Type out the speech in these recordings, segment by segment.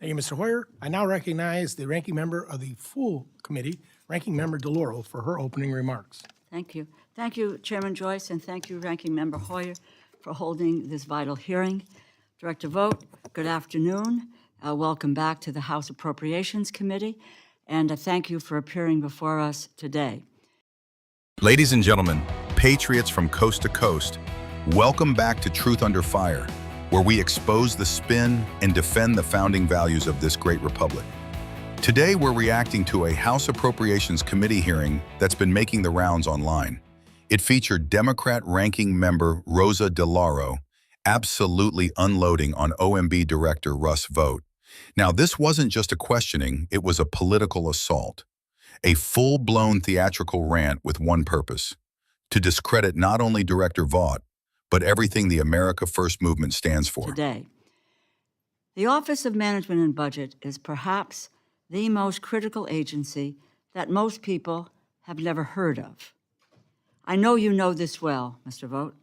Thank you, Mr. Hoyer. I now recognize the ranking member of the full committee, Ranking Member DeLauro, for her opening remarks. Thank you. Thank you, Chairman Joyce, and thank you, Ranking Member Hoyer, for holding this vital hearing. Director Vought, good afternoon. Welcome back to the House Appropriations Committee, and thank you for appearing before us today. Ladies and gentlemen, patriots from coast to coast, welcome back to Truth Under Fire, where we expose the spin and defend the founding values of this great republic. Today, we're reacting to a House Appropriations Committee hearing that's been making the rounds online. It featured Democrat Ranking Member Rosa DeLauro absolutely unloading on OMB Director Russ Vought. Now, this wasn't just a questioning, it was a political assault. A full-blown theatrical rant with one purpose: to discredit not only Director Vought, but everything the America First movement stands for. Today, the Office of Management and Budget is perhaps the most critical agency that most people have never heard of. I know you know this well, Mr. Vought,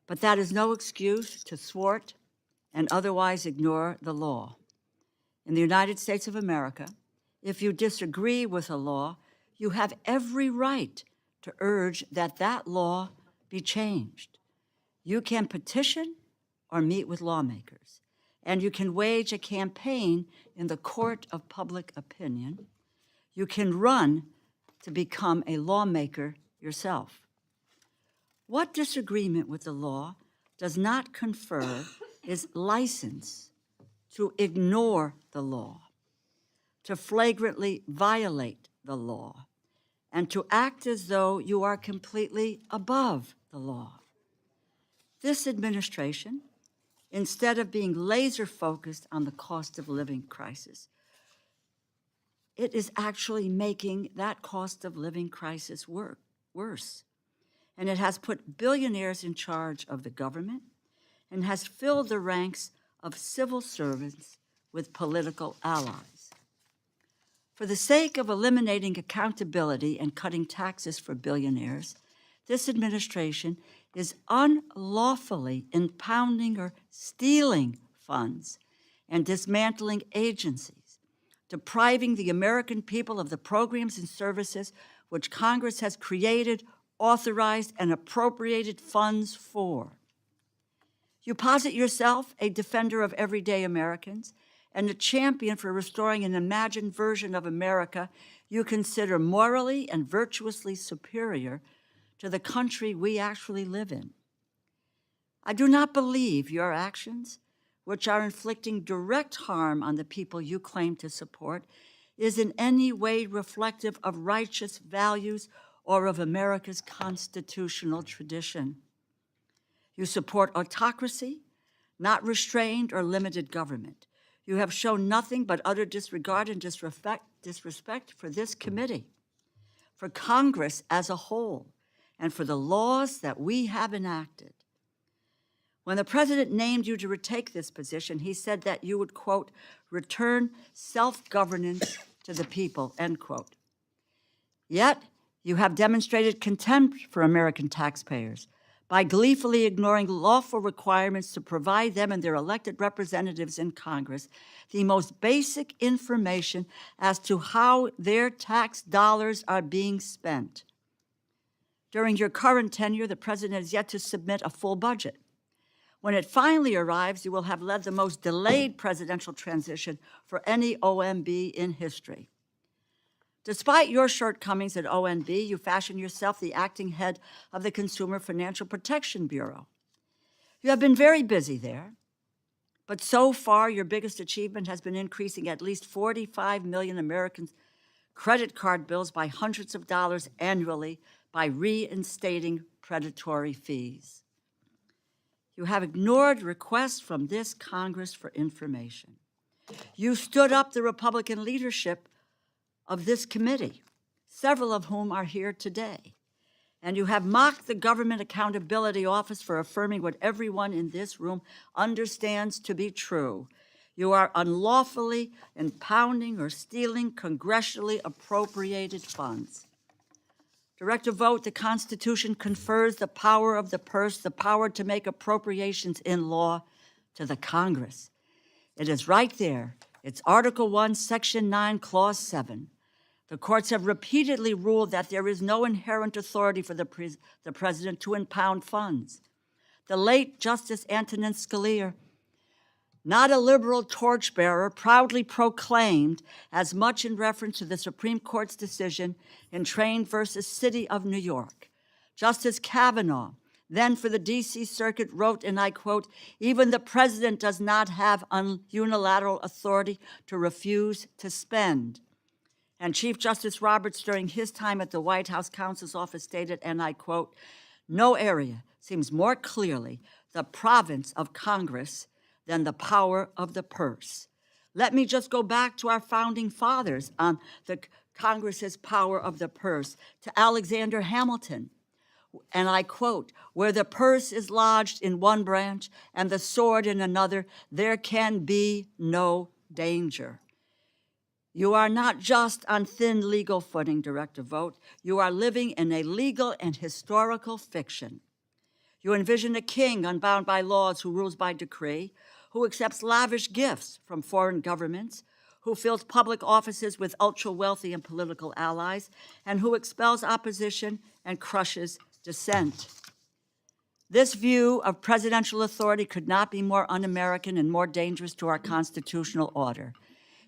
but that is no excuse to thwart and otherwise ignore the law. In the United States of America, if you disagree with a law, you have every right to urge that that law be changed. You can petition or meet with lawmakers, and you can wage a campaign in the court of public opinion. You can run to become a lawmaker yourself. What disagreement with the law does not confer is license to ignore the law, to flagrantly violate the law, and to act as though you are completely above the law. This administration, instead of being laser-focused on the cost of living crisis, it is actually making that cost of living crisis worse. And it has put billionaires in charge of the government and has filled the ranks of civil servants with political allies. For the sake of eliminating accountability and cutting taxes for billionaires, this administration is unlawfully impounding or stealing funds and dismantling agencies, depriving the American people of the programs and services which Congress has created, authorized, and appropriated funds for. You posit yourself a defender of everyday Americans and a champion for restoring an imagined version of America you consider morally and virtuously superior to the country we actually live in. I do not believe your actions, which are inflicting direct harm on the people you claim to support, is in any way reflective of righteous values or of America's constitutional tradition. You support autocracy, not restrained or limited government. You have shown nothing but utter disregard and disrespect for this committee, for Congress as a whole, and for the laws that we have enacted. When the president named you to retake this position, he said that you would, quote, return self-governance to the people, end quote. Yet, you have demonstrated contempt for American taxpayers by gleefully ignoring lawful requirements to provide them and their elected representatives in Congress the most basic information as to how their tax dollars are being spent. During your current tenure, the president has yet to submit a full budget. When it finally arrives, you will have led the most delayed presidential transition for any OMB in history. Despite your shortcomings at OMB, you fashion yourself the acting head of the Consumer Financial Protection Bureau. You have been very busy there, but so far your biggest achievement has been increasing at least 45 million Americans' credit card bills by hundreds of dollars annually by reinstating predatory fees. You have ignored requests from this Congress for information. You stood up the Republican leadership of this committee, several of whom are here today, and you have mocked the Government Accountability Office for affirming what everyone in this room understands to be true. You are unlawfully impounding or stealing congressionally appropriated funds. Director Vought, the Constitution confers the power of the purse, the power to make appropriations in law, to the Congress. It is right there It's Article 1, Section 9, Clause 7. The courts have repeatedly ruled that there is no inherent authority for the president to impound funds. The late Justice Antonin Scalia, not a liberal torchbearer, proudly proclaimed as much in reference to the Supreme Court's decision in Train versus City of New York. Justice Kavanaugh, then for the D.C. Circuit, wrote, and I quote, "Even the president does not have unilateral authority to refuse to spend." And Chief Justice Roberts, during his time at the White House counsel's office, stated, and I quote, "No area seems more clearly the province of Congress than the power of the purse." Let me just go back to our founding fathers on the Congress's power of the purse, to Alexander Hamilton. And I quote, "Where the purse is lodged in one branch and the sword in another, there can be no danger." You are not just on thin legal footing, Director Vought. You are living in a legal and historical fiction. You envision a king unbound by laws who rules by decree, who accepts lavish gifts from foreign governments, who fills public offices with ultra-wealthy and political allies, and who expels opposition and crushes dissent. This view of presidential authority could not be more un-American and more dangerous to our constitutional order.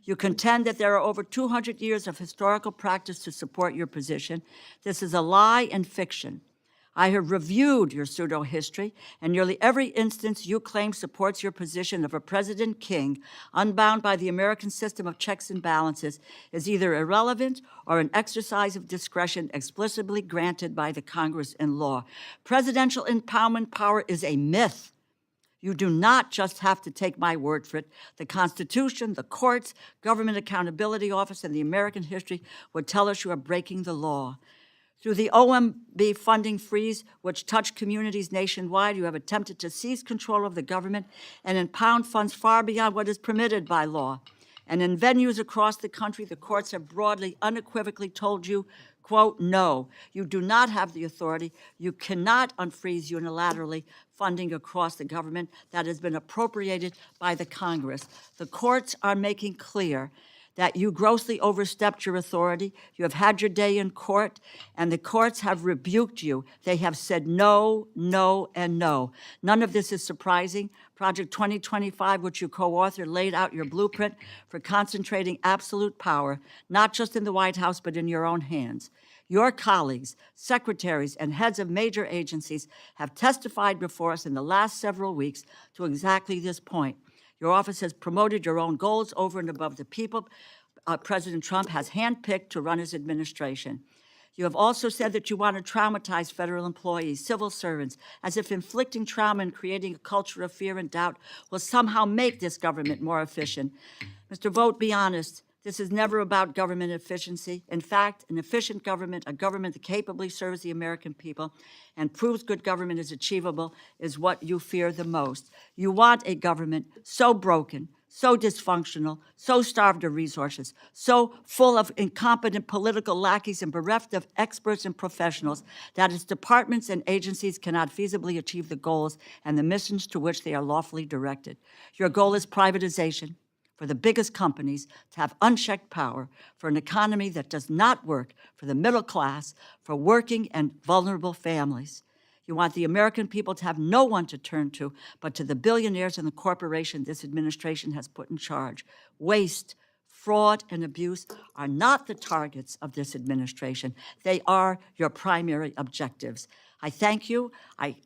You contend that there are over 200 years of historical practice to support your position. This is a lie and fiction. I have reviewed your pseudo-history, and nearly every instance you claim supports your position of a president king, unbound by the American system of checks and balances, is either irrelevant or an exercise of discretion explicitly granted by the Congress in law. Presidential impoundment power is a myth. You do not just have to take my word for it. The Constitution, the courts, Government Accountability Office, and the American history would tell us you are breaking the law. Through the OMB funding freeze, which touched communities nationwide, you have attempted to seize control of the government and impound funds far beyond what is permitted by law. And in venues across the country, the courts have broadly, unequivocally told you, quote, "No, you do not have the authority. You cannot unfreeze unilaterally funding across the government that has been appropriated by the Congress." The courts are making clear that you grossly overstepped your authority. You have had your day in court, and the courts have rebuked you. They have said no, no, and no. None of this is surprising. Project 2025, which you co-authored, laid out your blueprint for concentrating absolute power, not just in the White House, but in your own hands. Your colleagues, secretaries, and heads of major agencies have testified before us in the last several weeks to exactly this point. Your office has promoted your own goals over and above the people President Trump has handpicked to run his administration. You have also said that you want to traumatize federal employees, civil servants, as if inflicting trauma and creating a culture of fear and doubt will somehow make this government more efficient. Mr. Vought, be honest. This is never about government efficiency. In fact, an efficient government, a government that capably serves the American people and proves good government is achievable, is what you fear the most. You want a government so broken, so dysfunctional, so starved of resources, so full of incompetent political lackeys and bereft of experts and professionals that its departments and agencies cannot feasibly achieve the goals and the missions to which they are lawfully directed. Your goal is privatization, for the biggest companies to have unchecked power, for an economy that does not work for the middle class, for working and vulnerable families. You want the American people to have no one to turn to but to the billionaires and the corporation this administration has put in charge. Waste, fraud, and abuse are not the targets of this administration. They are your primary objectives. I thank you, I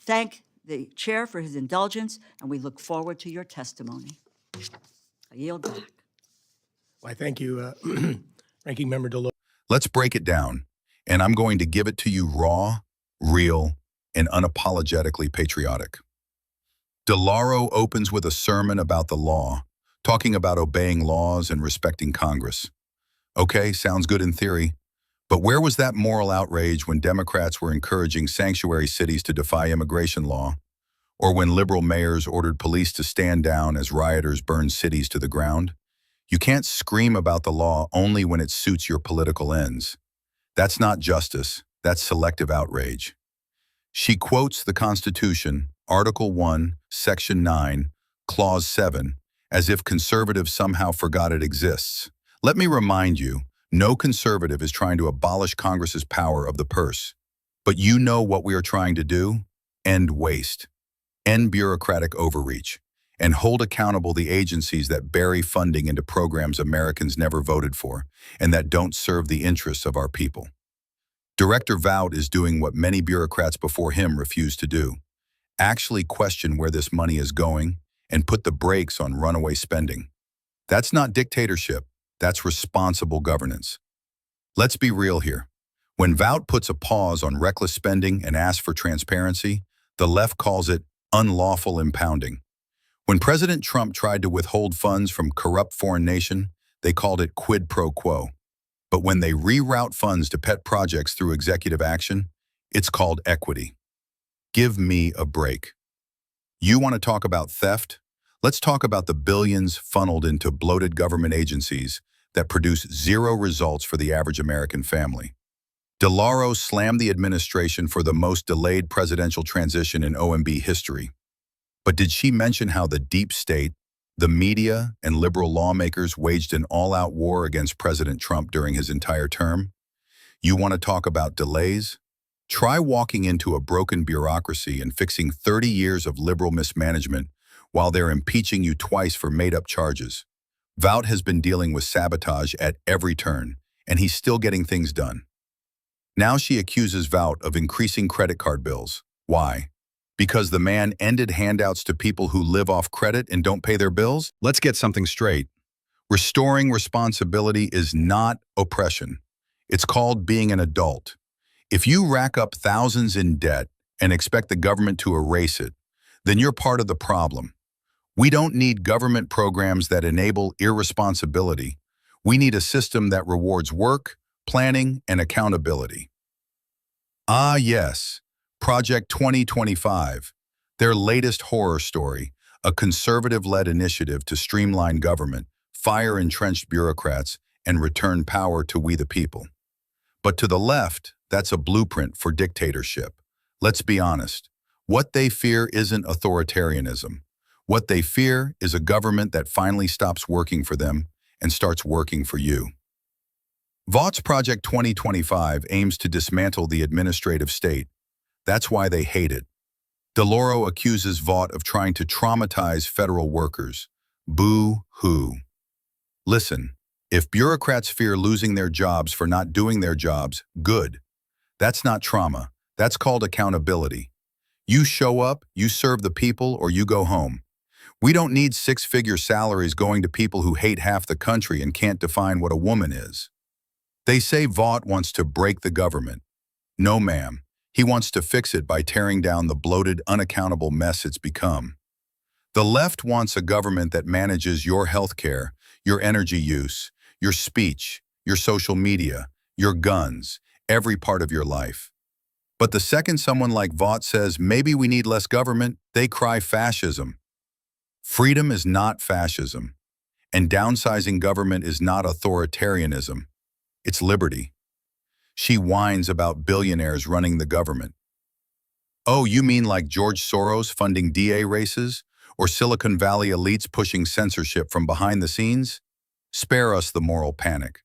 thank the chair for his indulgence, and we look forward to your testimony. I yield back. Well, I thank you, Ranking Member DeLore. Let's break it down, and I'm going to give it to you raw, real, and unapologetically patriotic. DeLauro opens with a sermon about the law, talking about obeying laws and respecting Congress. Okay, sounds good in theory, but where was that moral outrage when Democrats were encouraging sanctuary cities to defy immigration law, or when liberal mayors ordered police to stand down as rioters burned cities to the ground? You can't scream about the law only when it suits your political ends. That's not justice, that's selective outrage. She quotes the Constitution, Article 1, Section 9, Clause 7, as if conservatives somehow forgot it exists. Let me remind you, no conservative is trying to abolish Congress's power of the purse. But you know what we are trying to do? End waste, end bureaucratic overreach, and hold accountable the agencies that bury funding into programs Americans never voted for and that don't serve the interests of our people. Director Vought is doing what many bureaucrats before him refused to do: actually question where this money is going and put the brakes on runaway spending. That's not dictatorship, that's responsible governance. Let's be real here. When Vought puts a pause on reckless spending and asks for transparency, the left calls it unlawful impounding. When President Trump tried to withhold funds from corrupt foreign nation, they called it quid pro quo. But when they reroute funds to pet projects through executive action, it's called equity. Give me a break. You want to talk about theft? Let's talk about the billions funneled into bloated government agencies that produce zero results for the average American family. DeLauro slammed the administration for the most delayed presidential transition in OMB history. But did she mention how the deep state, the media, and liberal lawmakers waged an all-out war against President Trump during his entire term? You want to talk about delays? Try walking into a broken bureaucracy and fixing 30 years of liberal mismanagement while they're impeaching you twice for made-up charges. Vought has been dealing with sabotage at every turn, and he's still getting things done. Now she accuses Vought of increasing credit card bills. Why? Because the man ended handouts to people who live off credit and don't pay their bills? Let's get something straight. Restoring responsibility is not oppression. It's called being an adult. If you rack up thousands in debt and expect the government to erase it, then you're part of the problem. We don't need government programs that enable irresponsibility. We need a system that rewards work, planning, and accountability. Ah, yes. Project 2025, their latest horror story, a conservative-led initiative to streamline government, fire entrenched bureaucrats, and return power to we the people. But to the left, that's a blueprint for dictatorship. Let's be honest. What they fear isn't authoritarianism. What they fear is a government that finally stops working for them and starts working for you. Vaught's Project 2025 aims to dismantle the administrative state. That's why they hate it. DeLauro accuses Vought of trying to traumatize federal workers. Boo-hoo. Listen, if bureaucrats fear losing their jobs for not doing their jobs, good. That's not trauma. That's called accountability. You show up, you serve the people, or you go home. We don't need six-figure salaries going to people who hate half the country and can't define what a woman is. They say Vought wants to break the government. No, ma'am. He wants to fix it by tearing down the bloated, unaccountable mess it's become. The left wants a government that manages your health care, your energy use, your speech, your social media, your guns, every part of your life. But the second someone like Vought says, maybe we need less government, they cry fascism. Freedom is not fascism, and downsizing government is not authoritarianism. It's liberty. She whines about billionaires running the government. Oh, you mean like George Soros funding DA races? Or Silicon Valley elites pushing censorship from behind the scenes? Spare us the moral panic.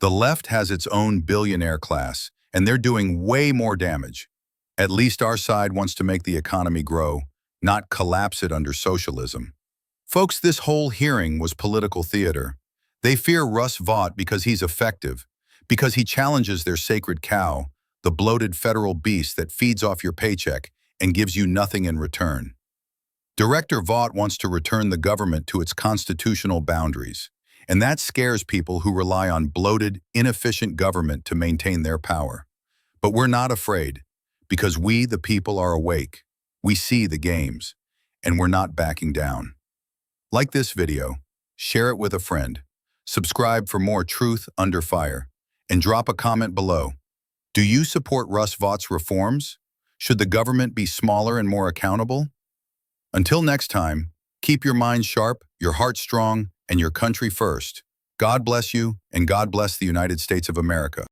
The left has its own billionaire class, and they're doing way more damage. At least our side wants to make the economy grow, not collapse it under socialism. Folks, this whole hearing was political theater. They fear Russ Vought because he's effective, because he challenges their sacred cow, the bloated federal beast that feeds off your paycheck and gives you nothing in return. Director Vought wants to return the government to its constitutional boundaries, and that scares people who rely on bloated, inefficient government to maintain their power. But we're not afraid, because we, the people, are awake. We see the games, and we're not backing down. Like this video, share it with a friend, subscribe for more Truth Under Fire, and drop a comment below. Do you support Russ Vaught's reforms? Should the government be smaller and more accountable? Until next time, keep your mind sharp, your heart strong, and your country first. God bless you, and God bless the United States of America.